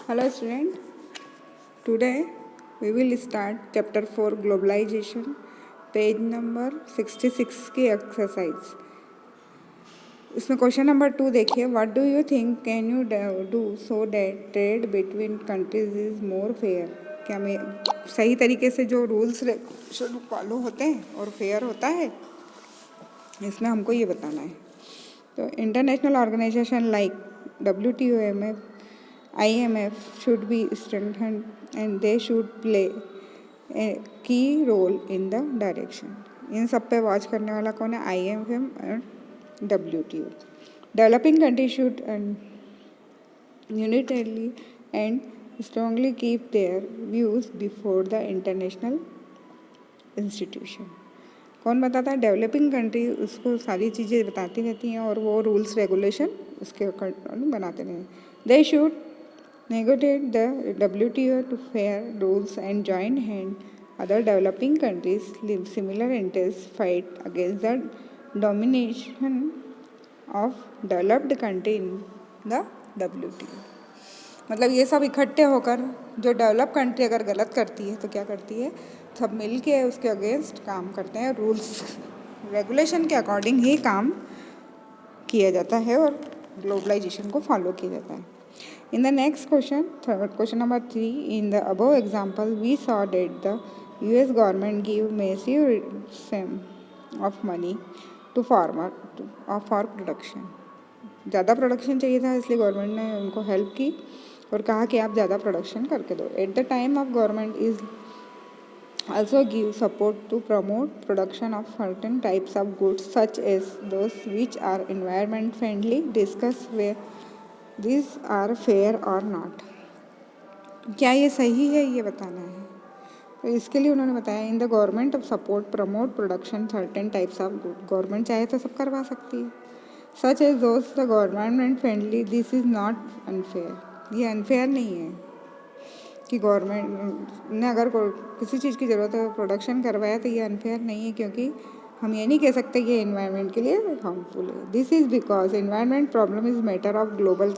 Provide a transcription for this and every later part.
Hello student, today we will start chapter 4 globalization, page number 66 की exercise. इसमें question number 2 देखिए, what do you think can you do so that trade between countries is more fair. क्या मैं सही तरीके से जो rules regulation follow होते हैं और फेयर होता है, इसमें हमको ये बताना है। तो international organisation like WTO, IMF should be strengthened and they should play a key role in the direction. इन सब पे वॉच करने वाला कौन है? IMF और WTO. Developing countries should unitarily and strongly keep their views before the international institution. कौन बताता है? डेवलपिंग कंट्री उसको सारी चीज़ें बताती रहती हैं और वो रूल्स रेगुलेशन उसके अकॉर्डिंग बनाते रहें। They should negotiate the WTO to fair rules and join hand other developing countries live similar interests fight against the domination of developed country in the WTO। मतलब ये सब इकट्ठे होकर जो डेवलप कंट्री अगर गलत करती है तो क्या करती है, सब मिल के उसके अगेंस्ट काम करते हैं। रूल्स रेगुलेशन के अकॉर्डिंग ही काम किया जाता है और ग्लोबलाइजेशन को फॉलो किया जाता है। In the next question, question number 3, in the above example, we saw that the US government give massive sum of money to farmer for production. ज़्यादा प्रोडक्शन चाहिए था इसलिए गवर्नमेंट ने उनको हेल्प की और कहा कि आप ज़्यादा प्रोडक्शन करके दो। At the time of government is also give support to promote production of certain types of goods such as those which are environment friendly. Discuss where these are fair or not. क्या ये सही है, ये बताना है। तो इसके लिए उन्होंने बताया in the government of support promote production certain types of good. Government चाहे तो सब करवा सकती है। Such as those the government friendly, this is not unfair. ये अनफेयर नहीं है कि गवर्नमेंट ने अगर किसी चीज़ की ज़रूरत है प्रोडक्शन करवाया तो ये अनफेयर नहीं है, क्योंकि हम ये नहीं कह सकते कि इन्वायरमेंट के लिए हार्मफुल है। This is because environment problem is matter of global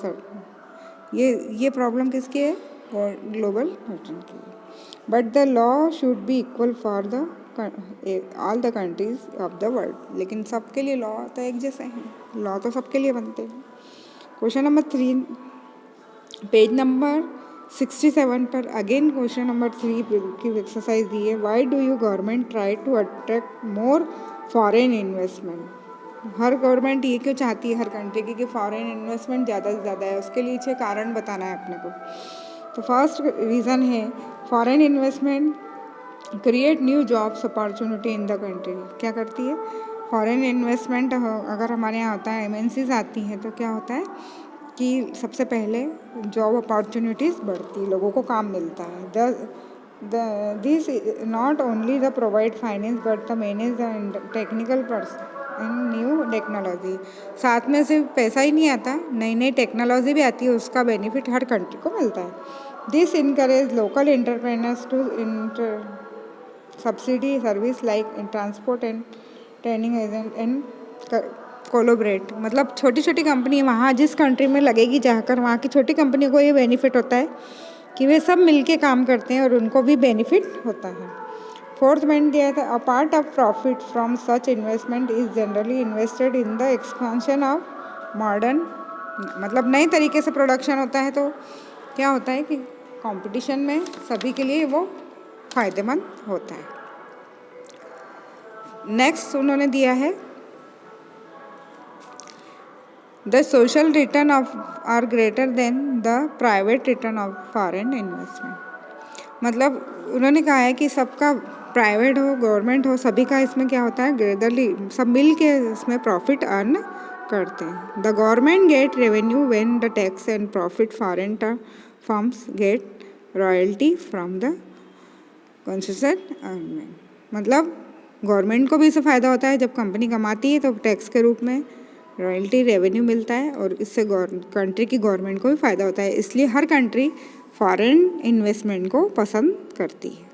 ये प्रॉब्लम किसकी है? ग्लोबल सर्टन की। But the law should be equal for the all the countries of the world. लेकिन सबके लिए लॉ तो एक जैसे हैं, लॉ तो सबके लिए बनते हैं। क्वेश्चन नंबर 3, पेज नंबर 67 पर अगेन क्वेश्चन नंबर 3 की एक्सरसाइज दी है। Why do you government try to attract more foreign investment. हर गवर्नमेंट ये क्यों चाहती है हर कंट्री की कि फॉरेन इन्वेस्टमेंट ज़्यादा से ज़्यादा है? उसके लिए कारण बताना है अपने को। तो फर्स्ट रीज़न है foreign investment create new jobs opportunity in the country. क्या करती है? फॉरेन इन्वेस्टमेंट अगर हमारे यहाँ होता है, MNCs आती हैं, तो क्या होता है कि सबसे पहले जॉब अपॉर्चुनिटीज़ बढ़ती, लोगों को काम मिलता है। This not only the provide finance but the manage the technical person new technology. साथ में सिर्फ पैसा ही नहीं आता, नई नई टेक्नोलॉजी भी आती है, उसका बेनिफिट हर कंट्री को मिलता है। This encourage local entrepreneurs to subsidy service like transport and training agent and collaborate. मतलब छोटी छोटी कंपनी वहाँ जिस कंट्री में लगेगी जाकर, वहाँ की छोटी कंपनी को ये बेनिफिट होता है कि वे सब मिलके काम करते हैं और उनको भी बेनिफिट होता है। फोर्थ पॉइंट दिया था, a part of profit from such investment is generally invested in the expansion of modern. मतलब नए तरीके से प्रोडक्शन होता है तो क्या होता है कि कंपटीशन में सभी के लिए वो फ़ायदेमंद होता है। नेक्स्ट उन्होंने दिया है the social return of are greater than the private return of foreign investment. मतलब उन्होंने कहा है कि सबका प्राइवेट हो गवर्नमेंट हो, सभी का इसमें क्या होता है, ग्रेडरली सब मिल के इसमें प्रॉफिट अर्न करते हैं। The government get revenue when the tax and profit foreign firms get royalty from the concession agreement. मतलब गवर्नमेंट को भी इससे फ़ायदा होता है, जब कंपनी कमाती है तो टैक्स के रूप में रॉयल्टी रेवेन्यू मिलता है और इससे कंट्री की गवर्नमेंट को भी फ़ायदा होता है। इसलिए हर कंट्री फॉरेन इन्वेस्टमेंट को पसंद करती है।